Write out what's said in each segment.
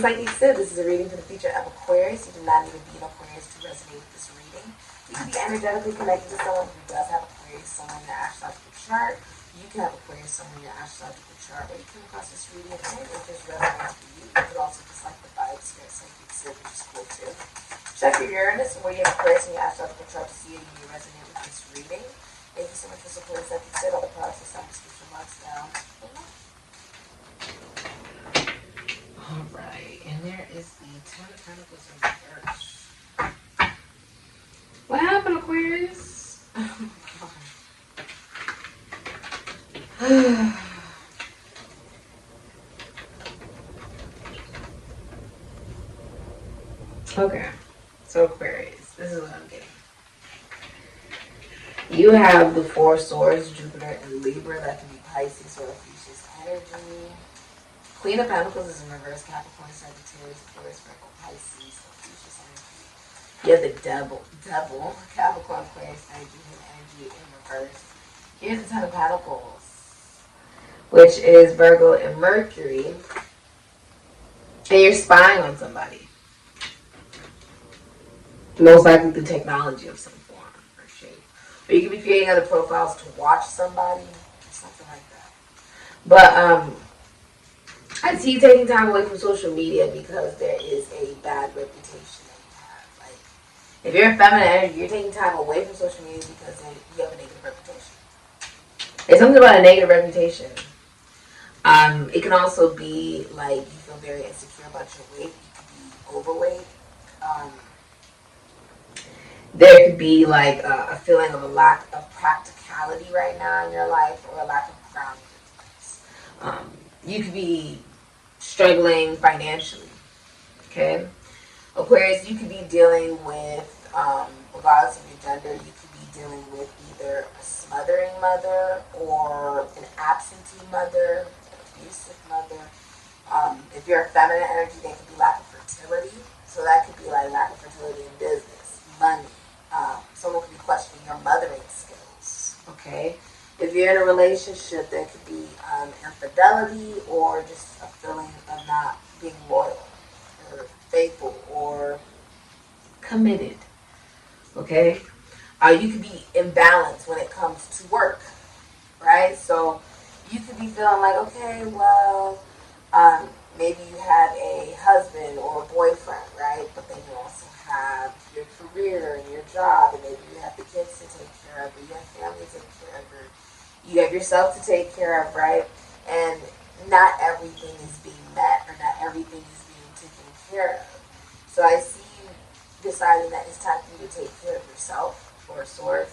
Sikiksyd. This is a reading for the future of Aquarius. You do not need to be an Aquarius to resonate with this reading. You can be energetically connected to someone who does have Aquarius somewhere in their astrological chart. You can have Aquarius somewhere in your astrological chart, or you come across this reading and it just resonates for you. You could also just like the vibes here at Sikiksyd, which is cool too. Check your Uranus and where you have Aquarius in your astrological chart to see if you resonate with this reading. Thank you so much for supporting Sikiksyd. All the products are description box down. Alright, and there is the Ten of Pentacles in reverse. What happened, Aquarius? Oh my god. Okay, so Aquarius, this is what I'm getting. You have the Four Swords, Jupiter, and Libra. That can be Pisces or Fuchsia's energy. Queen of Pentacles is in reverse, Capricorn, Sagittarius, Aquarius, Virgo, Pisces, Fuchsia's energy. You have the Devil, Capricorn, Aquarius, energy in reverse. Here's the Ten of Pentacles, which is Virgo and Mercury. And you're spying on somebody. Most likely through technology of some form or shape. Or you could be creating other profiles to watch somebody, something like that. But I see you taking time away from social media because there is a bad reputation that you have. Like, if you're a feminine energy, you're taking time away from social media because you have a negative reputation. There's something about a negative reputation. It can also be like you feel very insecure about your weight. You could be overweight. There could be like a feeling of a lack of practicality right now in your life, or a lack of groundedness. You could be struggling financially. Okay, Aquarius, you could be dealing with, regardless of your gender, you could be dealing with either a smothering mother or an absentee mother, an abusive mother. If you're a feminine energy, there could be lack of fertility. So that could be like lack of fertility in business, money. Someone could be questioning your mothering skills. Okay, if you're in a relationship, there could be infidelity, or just a feeling of not being loyal or faithful or committed. Okay, you could be imbalanced when it comes to work, right? So you could be feeling like, okay, well, maybe you have a husband or a boyfriend, right? But then you also have your career and your job, and maybe you have the kids to take care of, or you have family to take care of, or you have yourself to take care of, right? And not everything is being met, or not everything is being taken care of. So I see you deciding that it's time for you to take care of yourself, for a sort.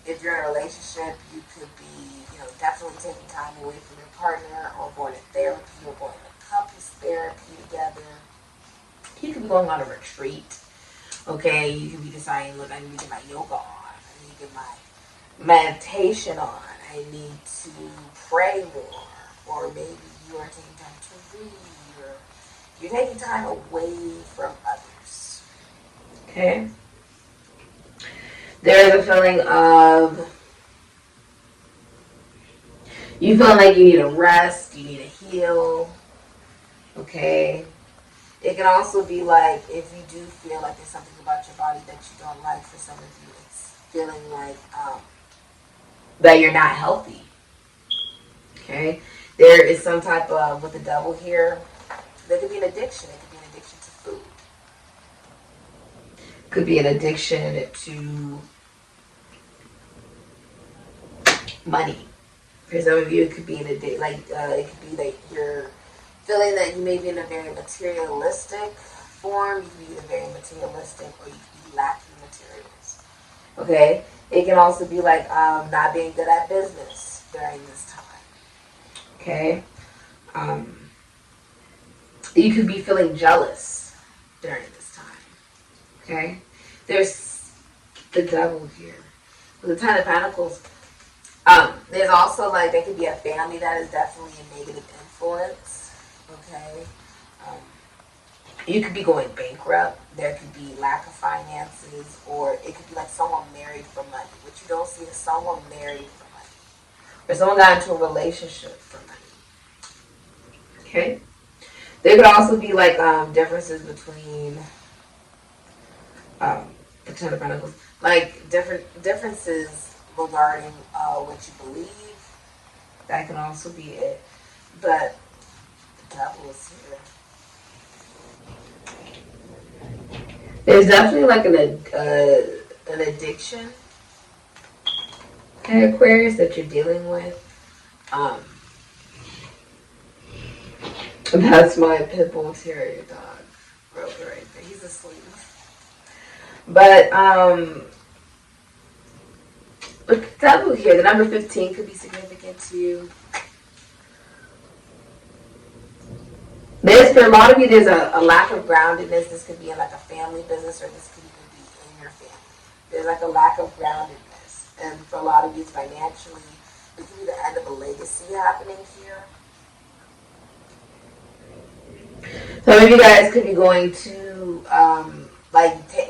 If you're in a relationship, you could be, definitely taking time away from your partner, or going to therapy, or going to couples therapy together. You could be going on a retreat. Okay, you could be deciding, look, I need to get my yoga on. I need to get my meditation on. I need to pray more. Or maybe you are taking time to read, or you're taking time away from others. Okay? There is a feeling of you feeling like you need a rest, you need to heal. Okay? It can also be like, if you do feel like there's something about your body that you don't like, for some of you, it's feeling like that you're not healthy. Okay? There is some type of, with the devil here, there could be an addiction. It could be an addiction to food. Could be an addiction to money. For some of you, it could be an addiction, it could be like you're feeling that you may be in a very materialistic form. You could be very materialistic, or you could be lacking materials. Okay? It can also be like not being good at business during this time. Okay? You could be feeling jealous during this time. Okay? There's the devil here. With the Ten of Pentacles, there's also like, there could be a family that is definitely a negative influence. Okay? You could be going bankrupt. There could be lack of finances, or it could be like someone married for money. What you don't see is someone married for money, or someone got into a relationship for money. Okay? There could also be like differences between the Ten of Pentacles, like differences regarding what you believe. That can also be it. But the devil is here. There's definitely like an addiction, okay, Aquarius, that you're dealing with. That's my pit bull terrier dog, Rover, right there. He's asleep. But look at the devil here. The number 15 could be significant to you. There's, for a lot of you, there's a lack of groundedness. This could be in like a family business, or this could even be in your family. There's like a lack of groundedness. And for a lot of you, financially, it could be the end of a legacy happening here. Some of you guys could be going to,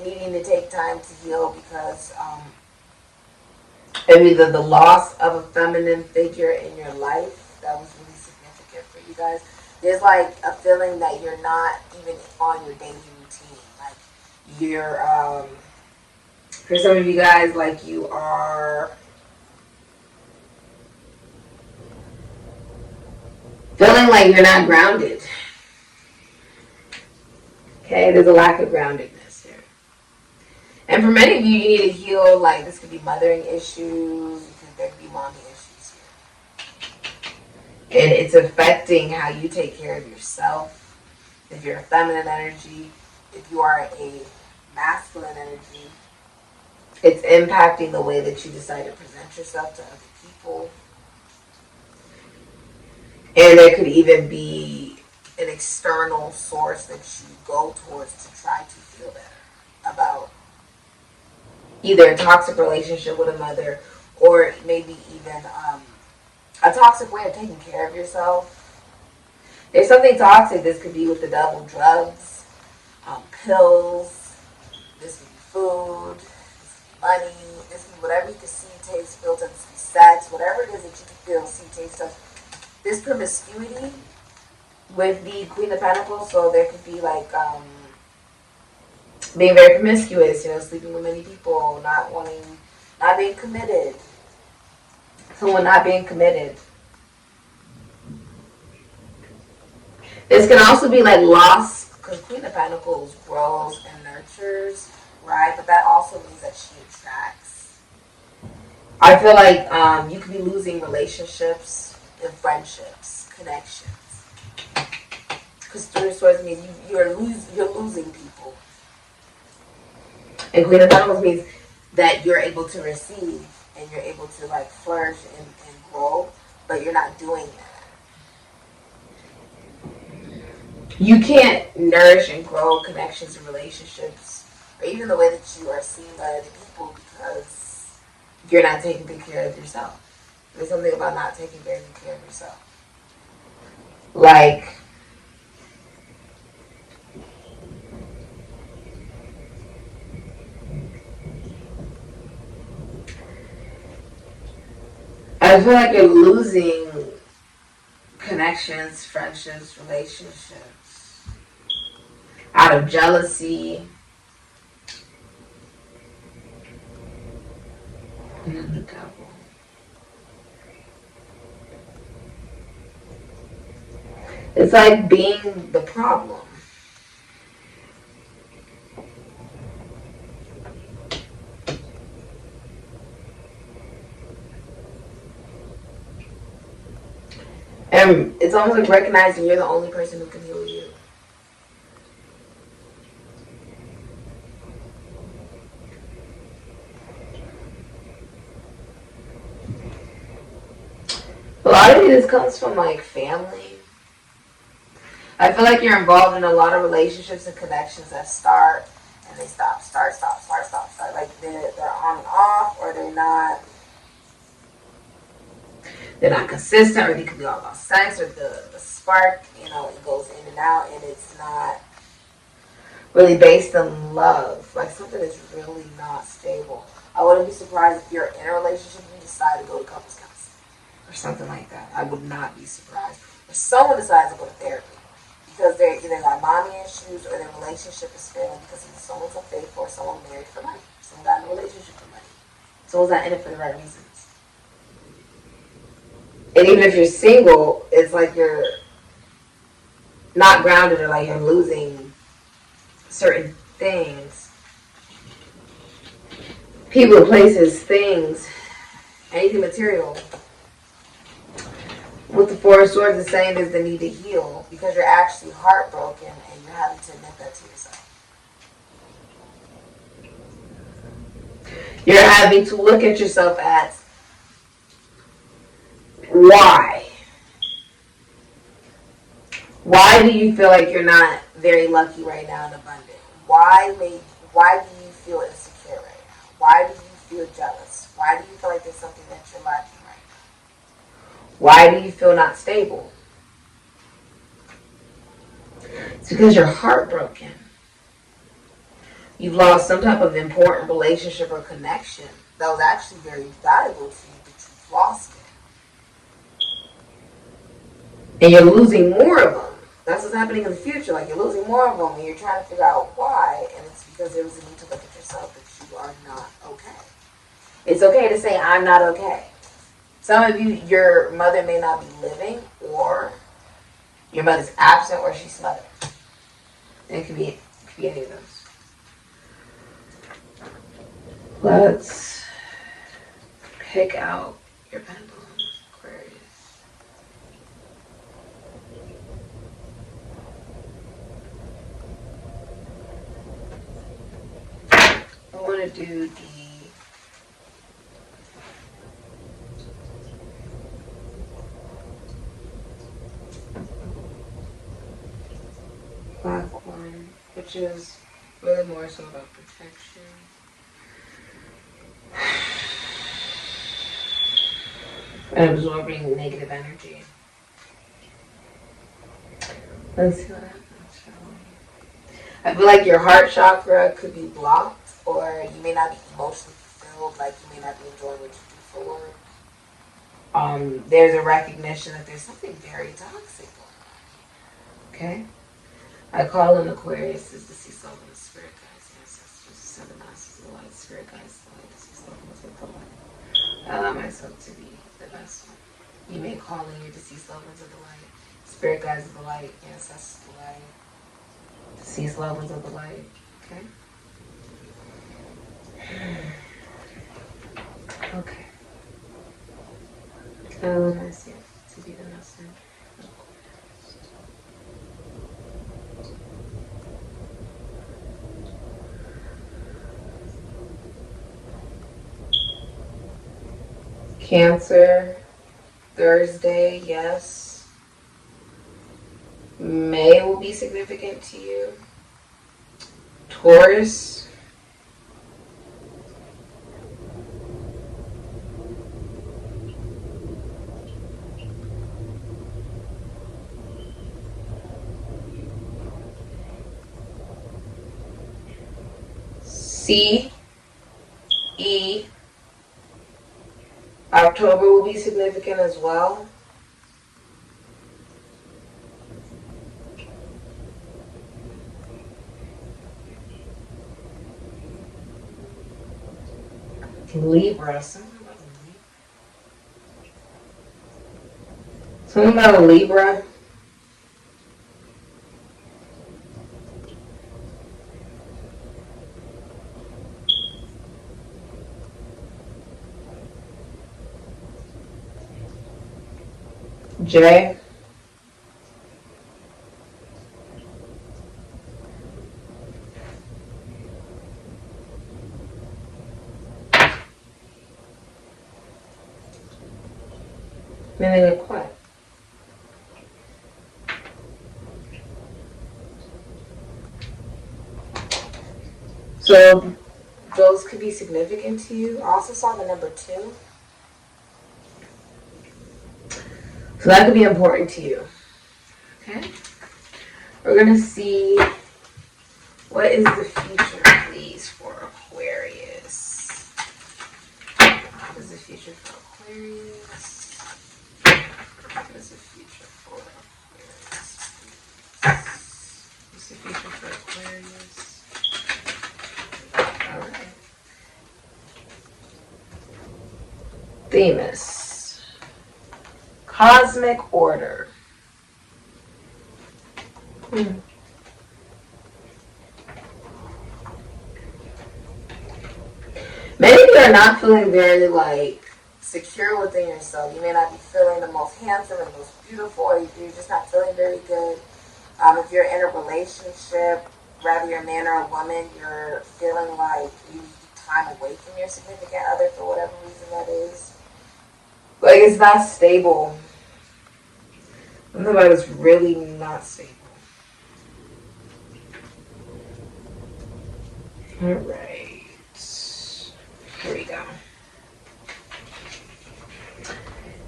needing to take time to heal because of either the loss of a feminine figure in your life. That was really significant for you guys. There's like a feeling that you're not even on your daily routine. Like you're, for some of you guys, like you are feeling like you're not grounded. Okay, there's a lack of groundedness here. And for many of you, you need to heal, like this could be mothering issues, there could be mommy issues here. And it's affecting how you take care of yourself. If you're a feminine energy, if you are a masculine energy, it's impacting the way that you decide to present yourself to other people. And there could even be an external source that you go towards to try to feel better about either a toxic relationship with a mother, or maybe even a toxic way of taking care of yourself. There's something toxic. This could be with the devil: drugs, pills, this could be food, this could be money, this could be whatever you can see, taste, feel, this could be sex, whatever it is that you can feel, see, taste, touch. This promiscuity with the Queen of Pentacles, so there could be like being very promiscuous, sleeping with many people, not being committed. Someone not being committed. This can also be like loss, because Queen of Pentacles grows and nurtures, right? But that also means that she attracts. I feel like you could be losing relationships and friendships, connections. Because Three of Swords means you're losing people. And Queen of Pentacles means that you're able to receive and you're able to like flourish and grow, but you're not doing that. You can't nourish and grow connections and relationships, or even the way that you are seen by other people, because you're not taking good care of yourself. There's something about not taking very good care of yourself. Like, I feel like you're losing connections, friendships, relationships out of jealousy. And the devil. It's like being the problem. And it's almost like recognizing you're the only person who can heal you. A lot of this comes from like family. I feel like you're involved in a lot of relationships and connections that start and they stop, start. Like they're on and off, or they're not consistent, or they could be all about sex, or the spark, it goes in and out, and it's not really based on love. Like something that's really not stable. I wouldn't be surprised if you're in a relationship and you decide to go to couples counseling or something like that. I would not be surprised. If someone decides to go to therapy, be because they either got mommy issues or their relationship is failing because someone's unfaithful or someone married for money. Someone got in a relationship for money. Someone's not in it for the right reasons. And even if you're single, it's like you're not grounded or like you're losing certain things. People, places, things, anything material. What the Four of Swords is saying is the need to heal because you're actually heartbroken and you're having to admit that to yourself. You're having to look at yourself as why? Why do you feel like you're not very lucky right now and abundant? Why do you feel insecure right now? Why do you feel jealous? Why do you feel like there's something that you're lacking right now? Why do you feel not stable? It's because you're heartbroken. You've lost some type of important relationship or connection that was actually very valuable to you, but you've lost it. And you're losing more of them. That's what's happening in the future. Like, you're losing more of them and you're trying to figure out why. And it's because there was a need to look at yourself that you are not okay. It's okay to say, I'm not okay. Some of you, your mother may not be living, or your mother's absent, or she's smothered. And it could be any of those. Let's pick out your pendulum, Aquarius. I want to do the black one, which is really more so about protection. And absorbing negative energy. Let's see what happens. I feel like your heart chakra could be blocked, or you may not be emotionally fulfilled, like you may not be enjoying what you do for work. There's a recognition that there's something very toxic going on. Okay? I call in Aquarius as the sea soul and the spirit guides, the ancestors, the seven masters of the light, spirit guides the light, the sea soul and the light. I allow myself to be the best one. You may call in your deceased loved ones of the light, spirit guides of the light, ancestors of the light, deceased loved ones of the light. Okay? Okay. I allow myself to be the messenger. Cancer, Thursday, yes. May will be significant to you. Taurus, October will be significant as well. Libra, something about a Libra. J. Meaning of what? So those could be significant to you. I also saw the number 2. So that could be important to you. Okay? We're going to see what is the future, please, for Aquarius. What is the future for Aquarius? What is the future for Aquarius? What's the future for Aquarius? All right. Themis. Cosmic order. Maybe you're not feeling very secure within yourself. You may not be feeling the most handsome and most beautiful, or you're just not feeling very good. If you're in a relationship, whether you're a man or a woman, you're feeling like you need time away from your significant other for whatever reason that is. Like, it's not stable. Something about it's really not stable. All right. Here we go.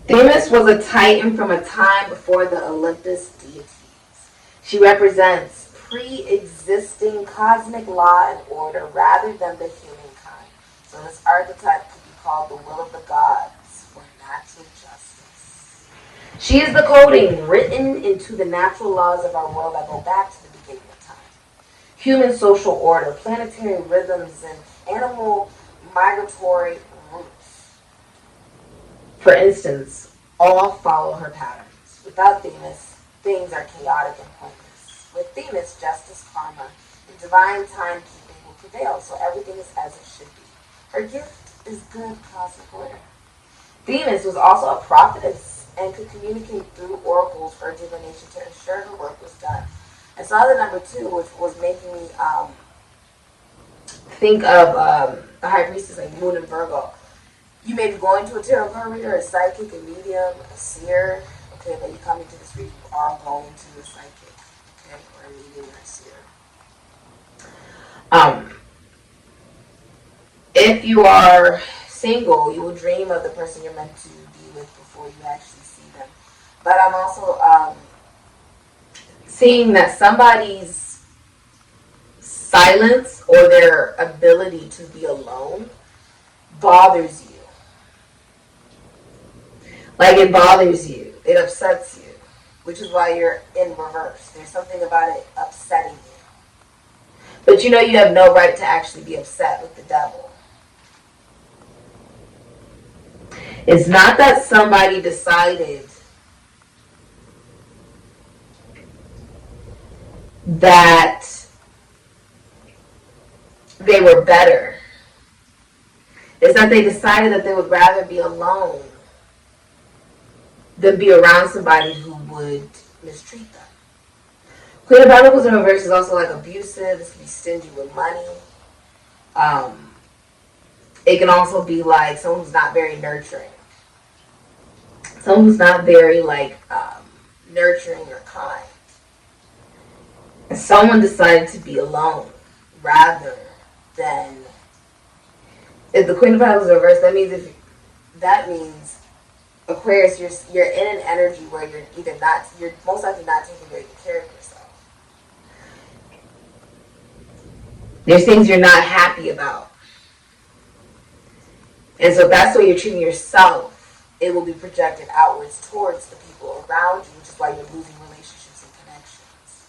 Themis was a titan from a time before the Olympus deities. She represents pre-existing cosmic law and order rather than the humankind. So this archetype could be called the will of the gods for natural justice. She is the coding written into the natural laws of our world that go back to the beginning of time. Human social order, planetary rhythms, and animal migratory routes, for instance, all follow her patterns. Without Themis, things are chaotic and pointless. With Themis, justice, karma, and divine timekeeping will prevail, so everything is as it should be. Her gift is good cosmic order. Themis was also a prophetess and could communicate through oracles or divination to ensure her work was done. And so the number 2, which was making me think of the high priestess like Moon and Virgo. You may be going to a tarot card reader, a psychic, a medium, a seer. Okay, but you come into this reading, you are going to a psychic, okay, or a medium or a seer. If you are single, you will dream of the person you're meant to be with before you actually see them. But I'm also seeing that somebody's silence or their ability to be alone bothers you. Like, it bothers you. It upsets you. Which is why you're in reverse. There's something about it upsetting you. But you know you have no right to actually be upset with the devil. It's not that somebody decided that they were better. It's that they decided that they would rather be alone than be around somebody who would mistreat them. Queen of Pentacles in reverse is also like abusive. This can be stingy with money. It can also be like someone who's not very nurturing. Someone who's not very nurturing or kind. And someone decided to be alone rather than. If the Queen of Pentacles is reversed, that means Aquarius, you're in an energy where you're most likely not taking very good care of yourself. There's things you're not happy about. And so if that's the way you're treating yourself, it will be projected outwards towards the people around you, which is why you're losing relationships and connections.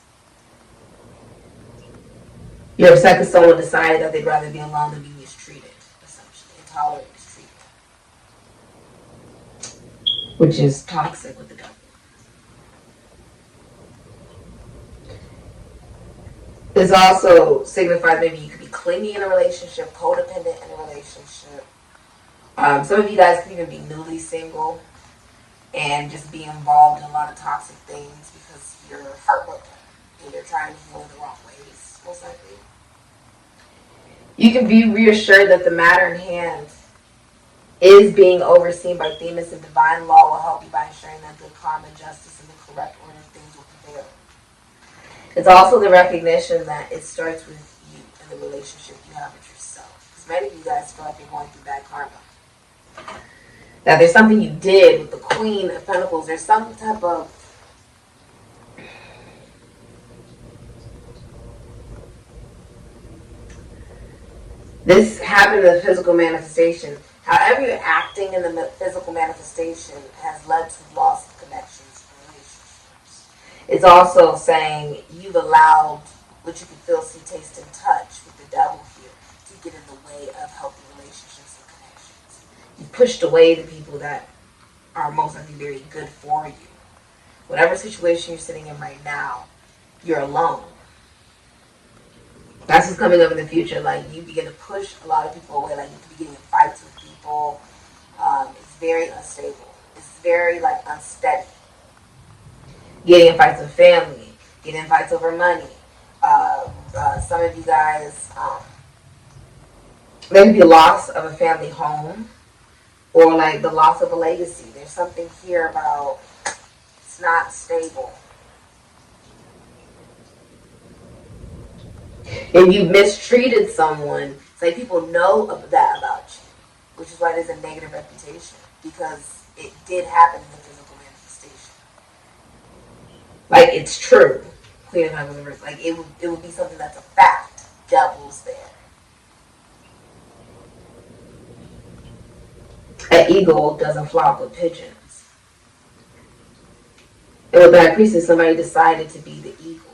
You're upset because someone decided that they'd rather be alone than be mistreated, essentially, and tolerate mistreatment. Which is toxic with the devil. This also signifies maybe you could be clingy in a relationship, codependent in a relationship. Some of you guys could even be newly single and just be involved in a lot of toxic things because you're heartbroken and you're trying to heal in the wrong ways, most likely. You can be reassured that the matter in hand is being overseen by Themis, and divine law will help you by ensuring that good karma, justice, and the correct order of things will prevail. It's also the recognition that it starts with you and the relationship you have with yourself. Because many of you guys feel like you're going through bad karma. That there's something you did with the Queen of Pentacles. There's some type of this happened in the physical manifestation. However you're acting in the physical manifestation has led to loss of connections and relationships. It's also saying you've allowed which you can feel, see, taste, and touch with the devil here, to get in the way of healthy relationships and connections. You pushed away the people that are most likely very good for you. Whatever situation you're sitting in right now, you're alone. That's what's coming up in the future. Like, you begin to push a lot of people away. Like, you could be getting in fights with people. It's very unstable. It's very, like, unsteady. Getting in fights with family. Getting in fights over money. Some of you guys, there could be a loss of a family home. Or, like, the loss of a legacy. There's something here about it's not stable. If you mistreated someone, it's like people know that about you, which is why there's a negative reputation, because it did happen in the physical manifestation. Like, it's true. Queen of Pentacles reverse. Like, it would be something that's a fact. Devil's there. An eagle doesn't flock with pigeons. And with that priestess, somebody decided to be the eagle.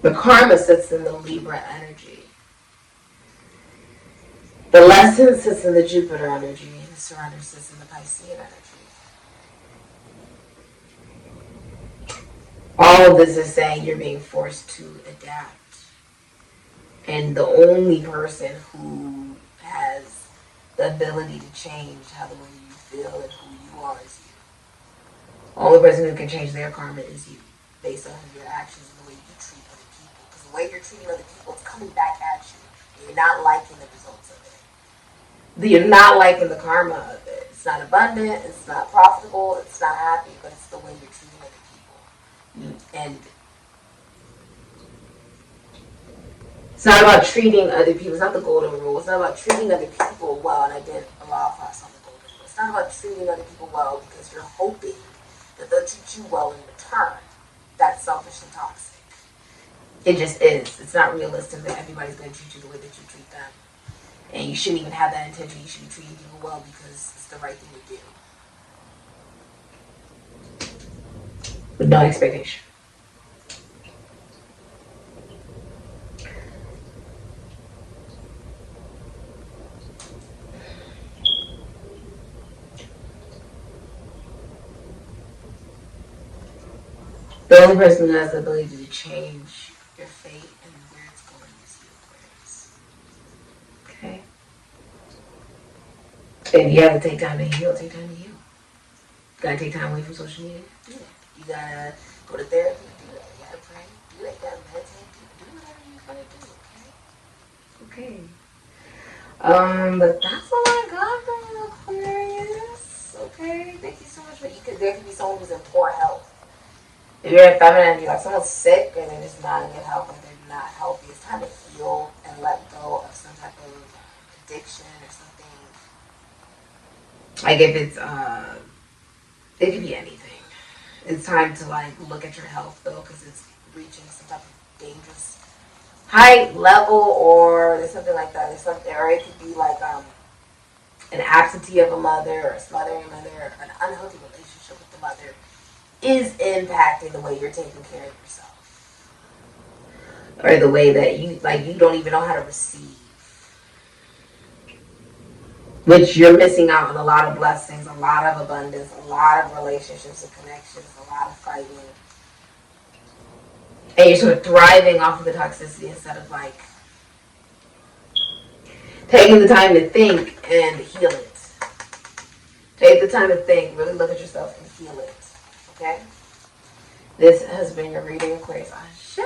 The karma sits in the Libra energy. The lesson sits in the Jupiter energy. And the surrender sits in the Piscean energy. All of this is saying you're being forced to adapt. And the only person who has the ability to change how the way you feel and who you are is you. The only person who can change their karma is you, based on your actions and the way you treat other people. Because the way you're treating other people is coming back at you. And you're not liking the results of it. You're not liking the karma of it. It's not abundant, it's not profitable, it's not happy, but it's the way you're treating other people. And it's not about treating other people. It's not the golden rule. It's not about treating other people well. And I did a lot of class on the golden rule. It's not about treating other people well because you're hoping that they'll treat you well in return. That's selfish and toxic. It just is. It's not realistic that everybody's going to treat you the way that you treat them. And you shouldn't even have that intention. You should be treating people well because it's the right thing to do. With no expectation. The only person who has the ability to change your fate and where it's going is you, Aquarius. Okay? If you have to take time to heal, take time to heal. You gotta take time away from social media, do that. You gotta go to therapy, do that. You gotta pray, do that. You gotta meditate, do whatever you're gonna do, okay? Okay. But that's all I got from you, Aquarius. Okay? Thank you so much. But there could be someone who's in poor health. If you're a feminine, you're like someone's sick and they're just not in good health and they're not healthy. It's time to heal and let go of some type of addiction or something. Like if it's it could be anything. It's time to like look at your health though, because it's reaching some type of dangerous height level, or there's something like that. There's something, or it could be like an absentee of a mother or smothering a mother, or an unhealthy relationship with the mother is impacting the way you're taking care of yourself, or the way that you don't even know how to receive, which you're missing out on a lot of blessings, a lot of abundance, a lot of relationships and connections, a lot of fighting, and you're sort of thriving off of the toxicity instead of like taking the time to think and heal it. Take the time to think, really look at yourself and heal it. Okay? This has been your reading, Aquarius. Ashe.